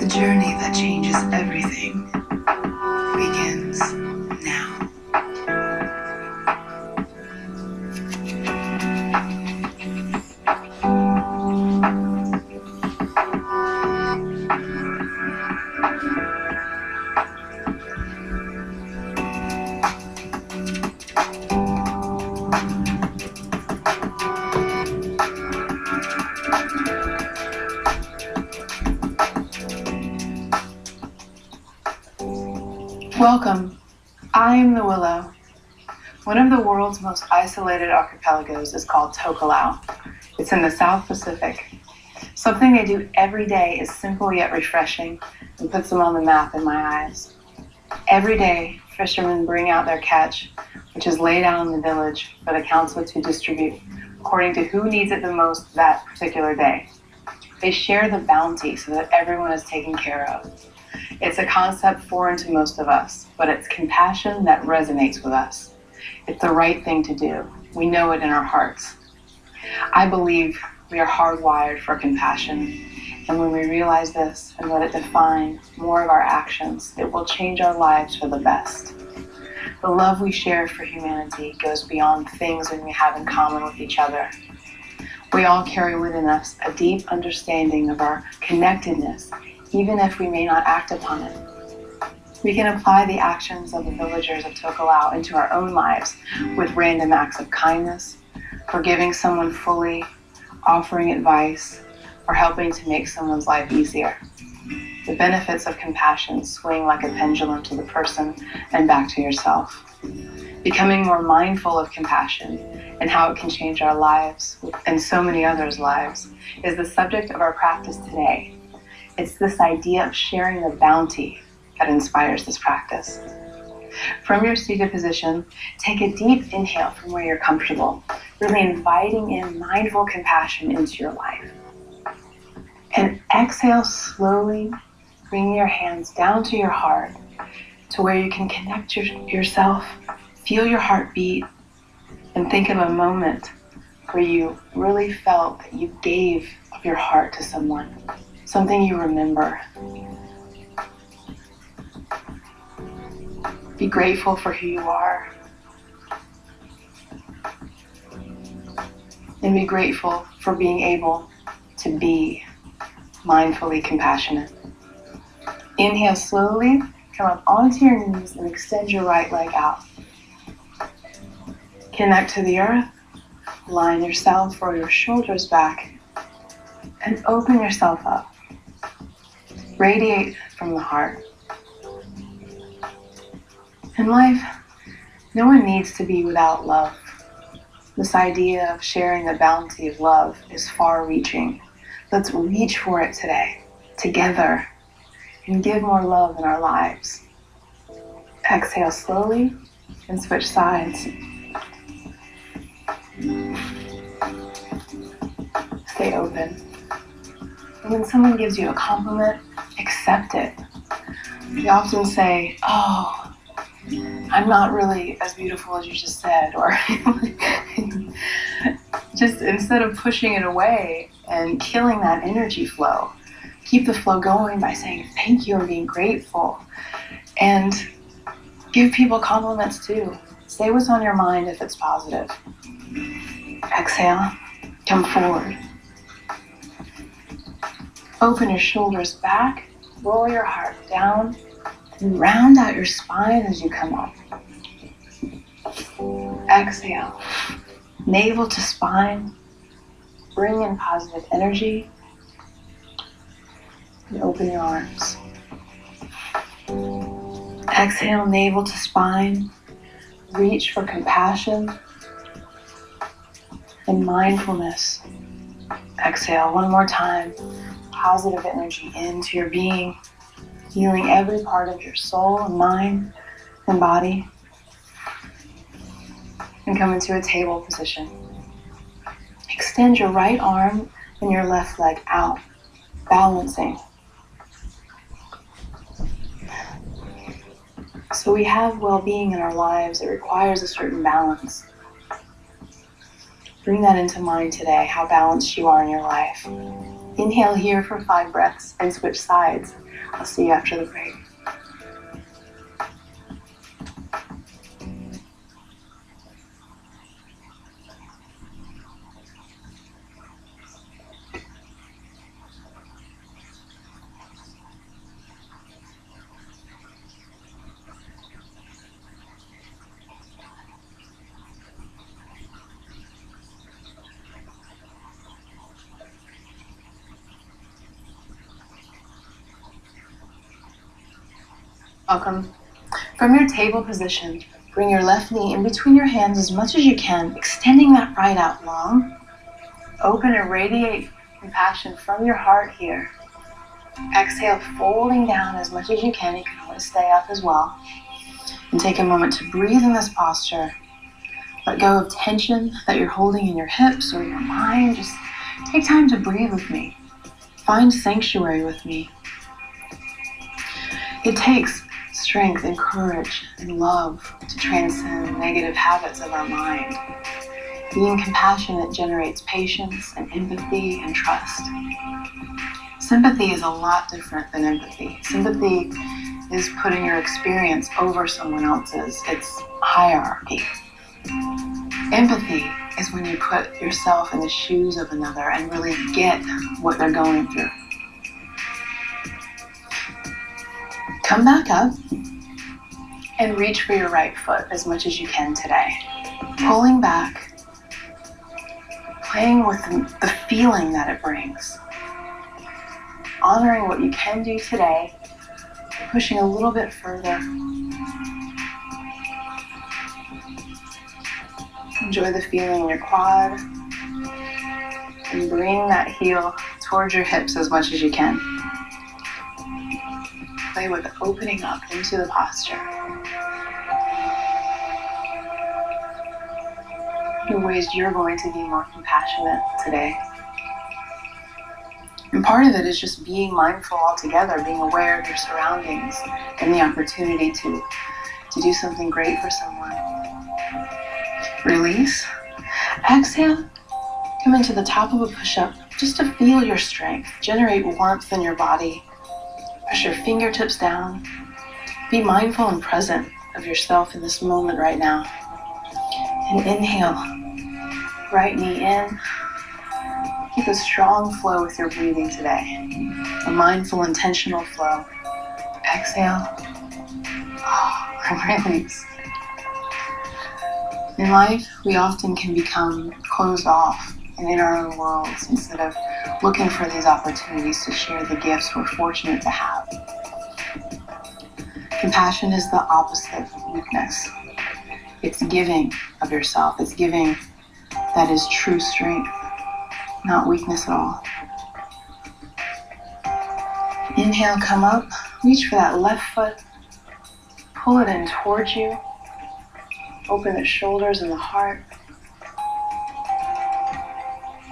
The journey that changes everything begins now. Welcome. I am the Willow. One of the world's most isolated archipelagos is called Tokelau. It's in the South Pacific. Something they do every day is simple yet refreshing and puts them on the map in my eyes. Every day, fishermen bring out their catch, which is laid out in the village for the council to distribute according to who needs it the most that particular day. They share the bounty so that everyone is taken care of. It's a concept foreign to most of us, but it's compassion that resonates with us. It's the right thing to do. We know it in our hearts. I believe we are hardwired for compassion, and when we realize this and let it define more of our actions, it will change our lives for the best. The love we share for humanity goes beyond things we have in common with each other. We all carry within us a deep understanding of our connectedness, even if we may not act upon it. We can apply the actions of the villagers of Tokelau into our own lives with random acts of kindness, forgiving someone fully, offering advice, or helping to make someone's life easier. The benefits of compassion swing like a pendulum to the person and back to yourself. Becoming more mindful of compassion and how it can change our lives and so many others' lives is the subject of our practice today. It's this idea of sharing the bounty that inspires this practice. From your seated position, take a deep inhale from where you're comfortable, really inviting in mindful compassion into your life. And exhale slowly, bring your hands down to your heart to where you can connect yourself, feel your heart beat, and think of a moment where you really felt that you gave of your heart to someone. Something you remember. Be grateful for who you are. And be grateful for being able to be mindfully compassionate. Inhale slowly, come up onto your knees and extend your right leg out. Connect to the earth, line yourself or your shoulders back, and open yourself up. Radiate from the heart. In life, no one needs to be without love. This idea of sharing the bounty of love is far-reaching. Let's reach for it today, together, and give more love in our lives. Exhale slowly and switch sides. Stay open. And when someone gives you a compliment, accept it. We often say, "Oh, I'm not really as beautiful as you just said," or just instead of pushing it away and killing that energy flow, keep the flow going by saying thank you and being grateful. And give people compliments too. Say what's on your mind if it's positive. Exhale, come forward. Open your shoulders back, roll your heart down, and round out your spine as you come up. Exhale, navel to spine, bring in positive energy, and open your arms. Exhale, navel to spine, reach for compassion and mindfulness. Exhale, one more time. Positive energy into your being, healing every part of your soul and mind and body. And come into a table position. Extend your right arm and your left leg out, balancing. So we have well-being in our lives. It requires a certain balance. Bring that into mind today, how balanced you are in your life. Inhale here for 5 breaths and switch sides. I'll see you after the break. Welcome. From your table position, bring your left knee in between your hands as much as you can, extending that right out long. Open and radiate compassion from your heart here. Exhale, folding down as much as you can. You can always stay up as well. And take a moment to breathe in this posture. Let go of tension that you're holding in your hips or your mind. Just take time to breathe with me. Find sanctuary with me. It takes strength and courage and love to transcend negative habits of our mind. Being compassionate generates patience and empathy and trust. Sympathy is a lot different than empathy. Sympathy is putting your experience over someone else's. It's hierarchy. Empathy is when you put yourself in the shoes of another and really get what they're going through. Come back up and reach for your right foot as much as you can today. Pulling back, playing with the feeling that it brings. Honoring what you can do today, pushing a little bit further. Enjoy the feeling in your quad and bring that heel towards your hips as much as you can. Play with opening up into the posture. In ways you're going to be more compassionate today. And part of it is just being mindful altogether, being aware of your surroundings and the opportunity to do something great for someone. Release. Exhale. Come into the top of a push-up just to feel your strength. Generate warmth in your body. Push your fingertips down. Be mindful and present of yourself in this moment right now. And inhale. Right knee in. Keep a strong flow with your breathing today. A mindful, intentional flow. Exhale. And release. In life, we often can become closed off and in our own worlds instead of looking for these opportunities to share the gifts we're fortunate to have. Compassion is the opposite of weakness. It's giving of yourself. It's giving that is true strength, not weakness at all. Inhale, come up, reach for that left foot, pull it in towards you, open the shoulders and the heart,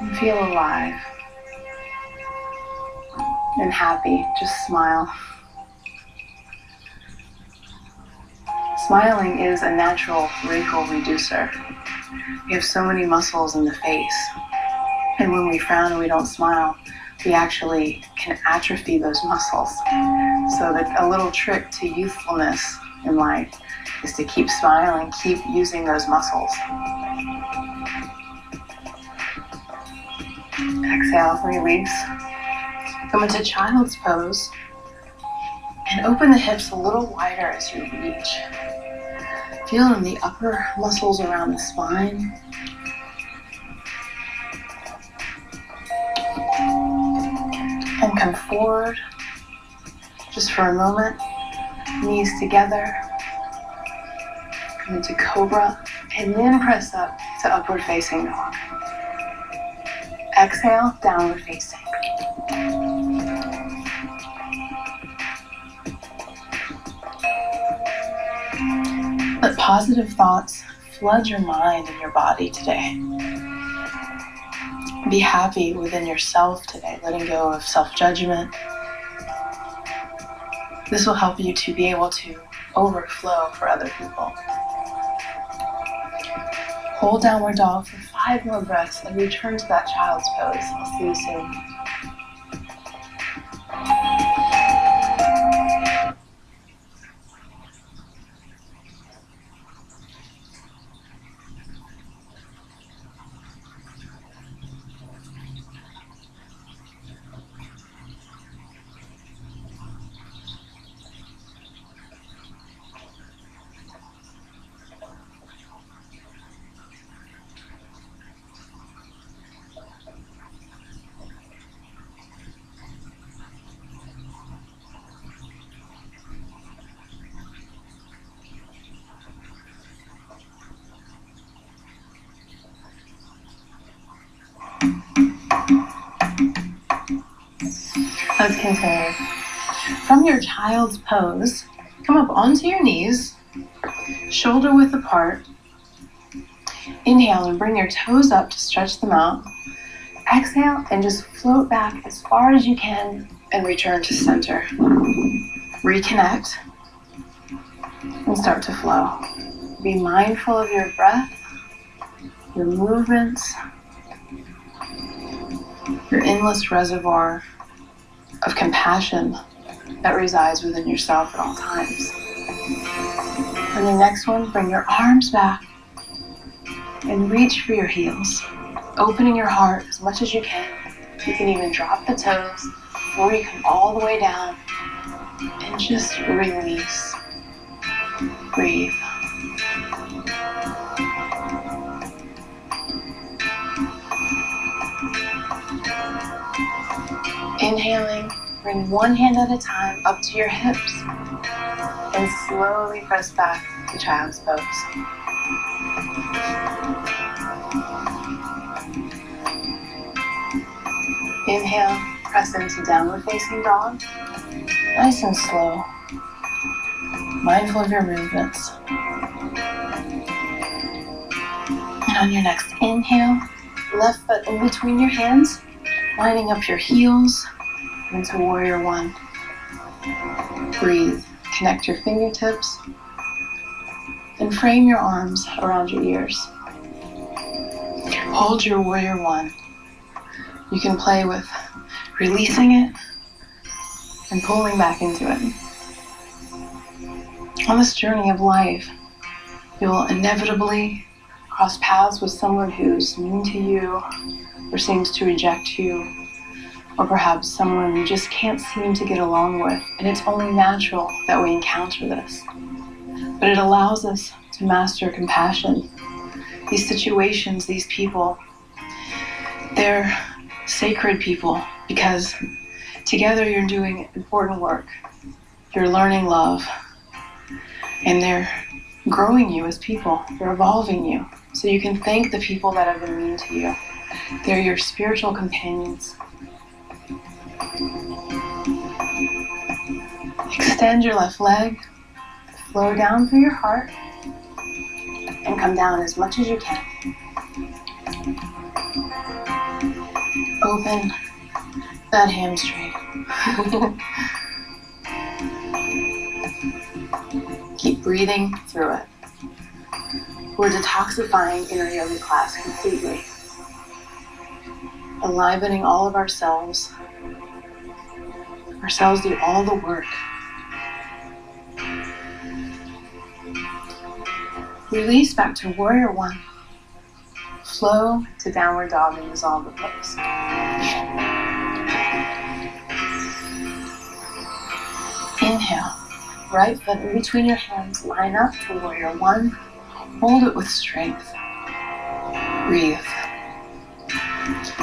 and feel alive and happy. Just smile. Smiling is a natural wrinkle reducer. We have so many muscles in the face, and when we frown and we don't smile, we actually can atrophy those muscles. So that a little trick to youthfulness in life is to keep smiling, keep using those muscles. Exhale, release. Come into child's pose and open the hips a little wider as you reach. Feel in the upper muscles around the spine. And come forward just for a moment. Knees together. Come into cobra and then press up to upward facing dog. Exhale, downward facing. Let positive thoughts flood your mind and your body today. Be happy within yourself today, letting go of self-judgment. This will help you to be able to overflow for other people. Hold downward dog for 5 more breaths and return to that child's pose. I'll see you soon. Let's continue. From your child's pose, come up onto your knees, shoulder width apart. Inhale and bring your toes up to stretch them out. Exhale and just float back as far as you can and return to center. Reconnect and start to flow. Be mindful of your breath, your movements, your endless reservoir of compassion that resides within yourself at all times. On the next one, bring your arms back and reach for your heels, opening your heart as much as you can. You can even drop the toes before you come all the way down and just release. Breathe. Inhaling, bring one hand at a time up to your hips and slowly press back to child's pose. Inhale, press into downward facing dog. Nice and slow. Mindful of your movements. And on your next inhale, left foot in between your hands, lining up your heels into warrior one. Breathe. Connect your fingertips and frame your arms around your ears. Hold your warrior one. You can play with releasing it and pulling back into it. On this journey of life, you'll inevitably cross paths with someone who's mean to you or seems to reject you, or perhaps someone you just can't seem to get along with, and it's only natural that we encounter this. But it allows us to master compassion. These situations, these people, they're sacred people because together you're doing important work. You're learning love, and they're growing you as people. They're evolving you. So you can thank the people that have been mean to you. They're your spiritual companions. Extend your left leg, flow down through your heart, and come down as much as you can. Open that hamstring. Keep breathing through it. We're detoxifying inner yoga class completely. Enlivening all of our cells. Our cells do all the work. Release back to warrior one. Flow to downward dog and dissolve the pose. Inhale. Right foot in between your hands. Line up to warrior one. Hold it with strength. Breathe.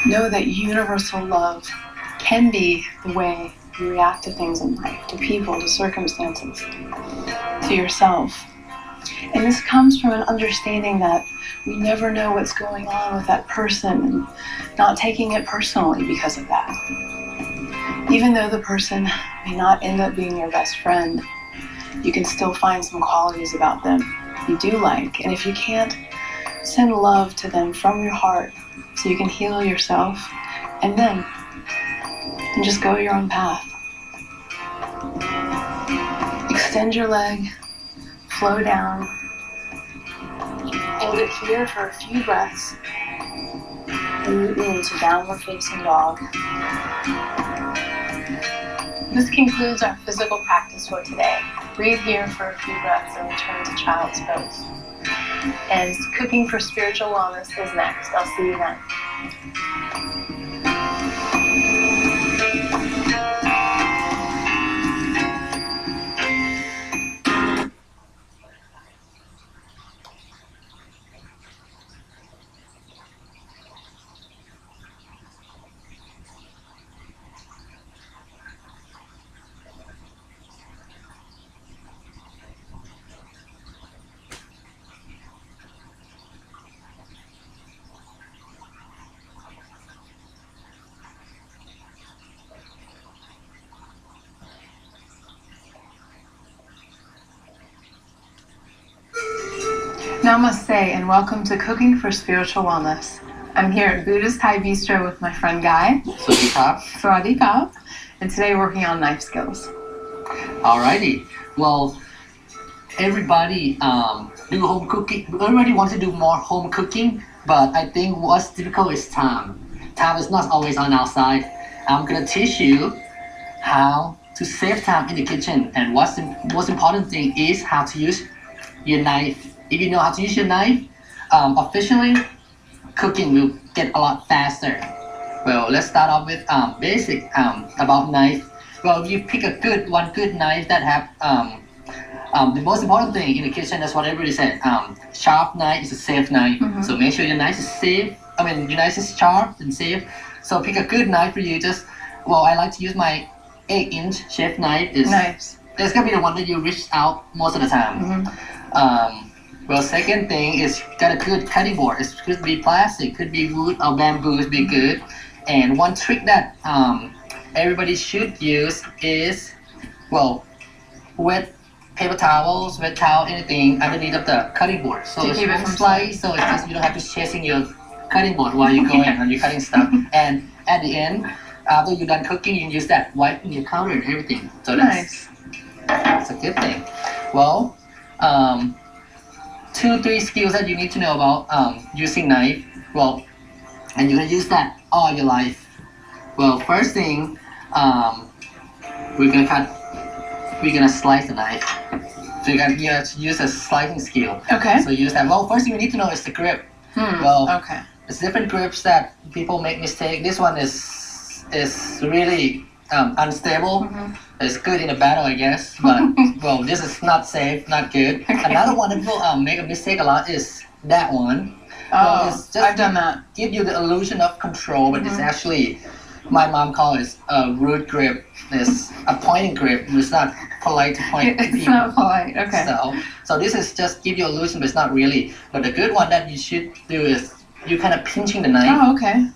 Know that universal love can be the way you react to things in life, to people, to circumstances, to yourself. And this comes from an understanding that we never know what's going on with that person and not taking it personally because of that. Even though the person may not end up being your best friend, you can still find some qualities about them you do like. And if you can't, send love to them from your heart so you can heal yourself and then just go your own path. Extend your leg, flow down, hold it here for a few breaths, and move into downward facing dog. This concludes our physical practice for today. Breathe here for a few breaths and return to child's pose. And cooking for spiritual wellness is next. I'll see you then. Namaste and welcome to Cooking for Spiritual Wellness. I'm here at Buddha's Thai Bistro with my friend Guy. Sawadee Krap. And today we're working on knife skills. Alrighty. Well, everybody do home cooking. Everybody wants to do more home cooking, but I think what's difficult is time. Time is not always on our side. I'm gonna teach you how to save time in the kitchen, and what's the most important thing is how to use your knife. If you know how to use your knife, efficiently, cooking will get a lot faster. Well, let's start off with basic about knife. Well, if you pick one good knife that have the most important thing in the kitchen, that's what everybody said. Sharp knife is a safe knife. So make sure your knife is safe. Your knife is sharp and safe. So pick a good knife for you. I like to use my 8-inch chef knife. Nice. That's gonna be the one that you reach out most of the time. Well, second thing is got a good cutting board. It could be plastic, could be wood or bamboo, would be good. And one trick that everybody should use is, wet paper towels, wet towel, anything underneath of the cutting board. So to keep it from slice, so it's just you don't have to chasing your cutting board while you're going and you're cutting stuff. And at the end, after you're done cooking, you can use that wiping your counter and everything. So that's a good thing. Well, 2-3 skills that you need to know about using knife. Well, and you're gonna use that all your life. Well, first thing, we're gonna slice the knife. So you have to use a slicing skill. Okay. So use that. Well, first thing you need to know is the grip. Okay. There's different grips that people make mistake. This one is really unstable. It's good in a battle, I guess, but well, this is not safe, not good. Okay. Another one that people make a mistake a lot is that one. I've done that. Give you the illusion of control, but it's actually, my mom calls it a root grip. It's a pointing grip. It's not polite to point to people. It's not polite. Okay. So this is just give you illusion, but it's not really. But the good one that you should do is you kind of pinching the knife. Oh, okay.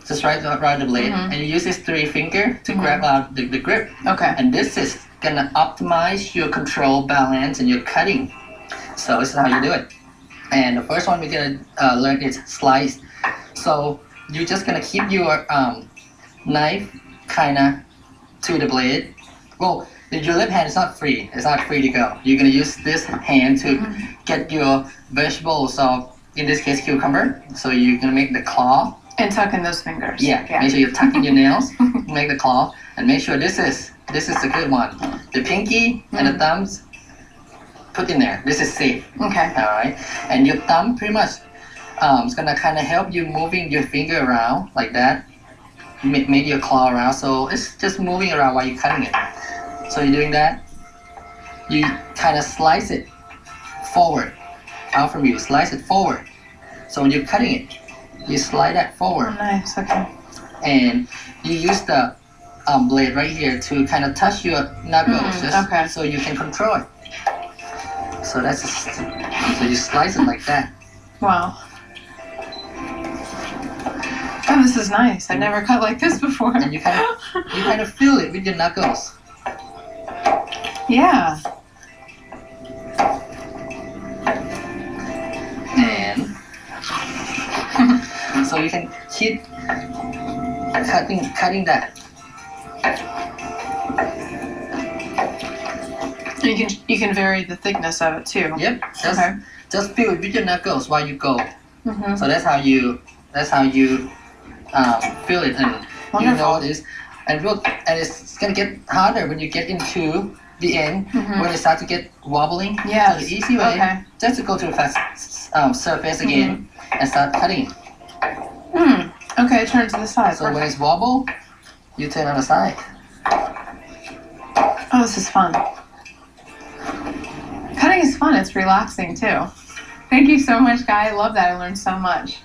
Just right the blade, and you use this 3 finger to grab out the grip. Okay. And this is gonna optimize your control, balance, and your cutting. So this is how you do it. And the first one we're gonna learn is slice. So you're just gonna keep your knife kinda to the blade. Well, your left hand is not free. It's not free to go. You're gonna use this hand to get your vegetables, or in this case cucumber. So you're gonna make the claw. And tuck in those fingers. Yeah. Make sure you tuck in your nails, make the claw, and make sure this is the good one. The pinky and the thumbs, put in there. This is safe. Okay. All right. And your thumb pretty much is gonna kind of help you moving your finger around like that. Make your claw around. So it's just moving around while you're cutting it. So you're doing that. You kind of slice it forward. Out from you, slice it forward. So when you're cutting it, you slide that forward. Nice, okay. And you use the blade right here to kind of touch your knuckles, so you can control it. So so you slice it like that. Wow. Oh, this is nice. I've never cut like this before. And you kind of feel it with your knuckles. Yeah. And so you can keep cutting that. You can vary the thickness of it too. Yep. Just feel it with your knuckles while you go. So that's how you feel it, and Wonderful. you know this. And it's gonna get harder when you get into the end, when it starts to get wobbling. Yes. So the easy way, just to go to the fast surface again and start cutting. Okay, turn to the side. So when it's wobble, you turn on the side. Oh, this is fun. Cutting is fun. It's relaxing too. Thank you so much, Guy. I love that. I learned so much.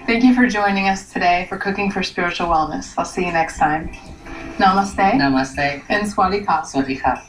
Thank you for joining us today for Cooking for Spiritual Wellness. I'll see you next time. Namaste. Namaste. And Sawadee Krap. Sawadee Krap.